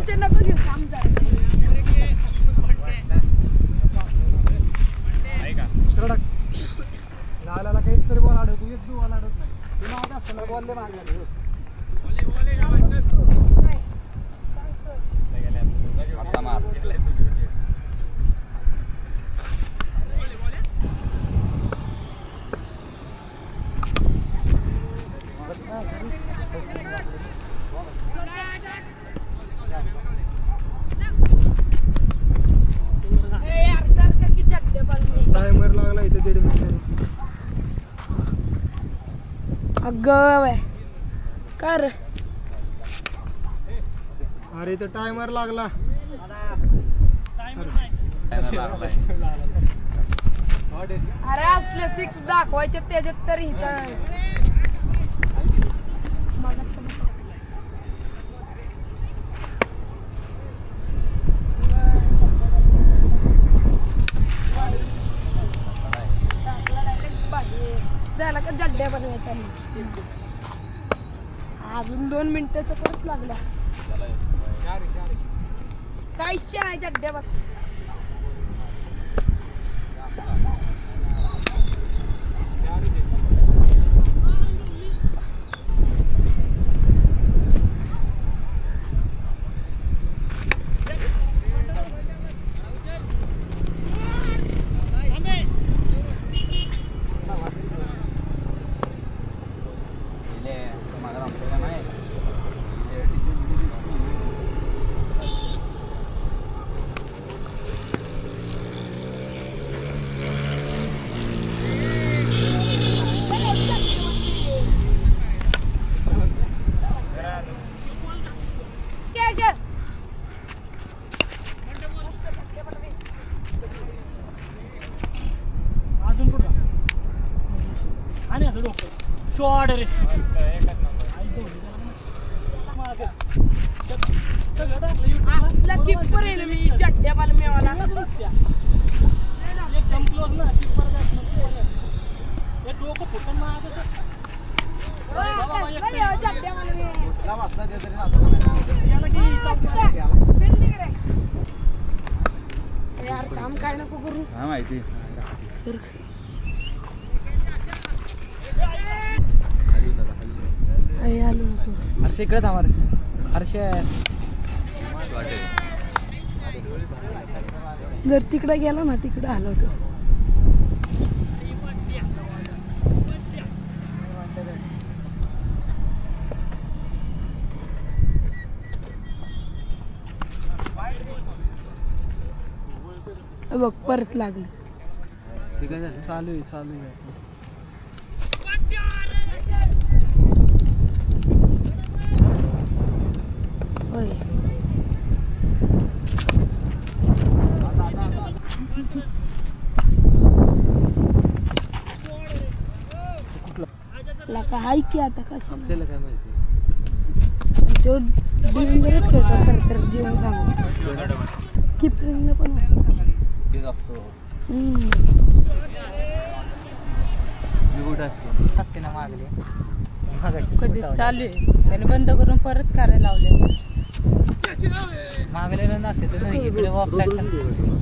tension नको घेऊ समजा दुसरा लालाला काहीच तरी बॉल अडवतो एक बॉल अडवत नाही तुला आता असला बॉल दे मारला आता मार टायमर लागला इथे 1.5 मिनिट अगं कर अरे इथं टायमर लागला अरे असले 6 दाखवायचे त्याच्यात तरी झाला का जड्ड्या बनवायचा अजून 2 मिनिटाचा परत लागला काय आहे जड्ड्या बघ शॉट रे कीपर आहे मी जड्ड्या बाल मिळाला एकदम क्लोज ना कीपर हे डोकं फुटून मागं जड्ड्या बाल यार काम काय नको करू हा माहिती आलो नको हर्ष इकडे थांबा हर्ष जर तिकडे गेला ना तिकडे आलो होतो बघ परत लागलं चालू आहे होय लका हाय की आता कसं आपल्याला काय माहिती तो डेंजरच खेळतो खरं तर जीवन सांगू किपरिंगला पण तेच असतो असते ना मागले कधी चालू आहे त्याने बंद करून परत करायला लावले मागले नसते तर इकडे ऑफसाईड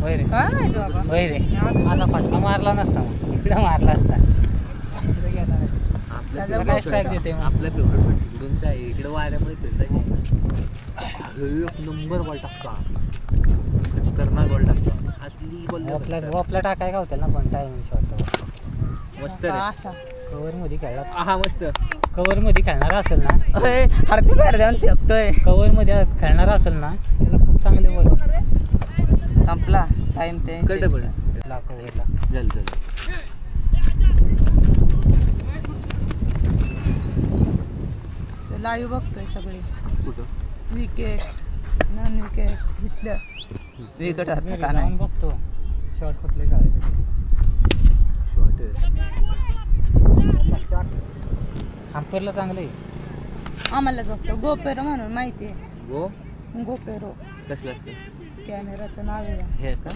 होय रे काय माहिती बाबा होय रे असा फटका मारला नसता मग इकडे मारला असता काय स्ट्राईक देते आपल्या फेवरेट तिकडूनचा आहे इकडे वाऱ्यामध्ये फिरता एक नंबर बॉल टाकतो खतरनाक बॉल टाकतो असली बॉल वॉपला टाकाय का होतं ना पण टाइमिंग शॉट मस्त रे कव्हर मध्ये खेळला हा मस्त कव्हर मध्ये खेळणार असेल ना हरती बाहेर जाऊन फेकतोय कव्हर मध्ये खेळणार असेल ना त्याला खूप चांगले बॉल संपला टाइम ते कळतं पण कव्हरला चल लाईव्ह बघतोय सगळे कुठं विकेट नॉन विकेट इथलं विकेट का नाही जाऊन बघतो शॉट कुठले खेळायचे अंपायरला चांगलं आहे आम्हाला बघतो गोपेरो म्हणून माहिती आहे गो गोपेरो कसलं असतं कॅमेराचं नाव आहे हे का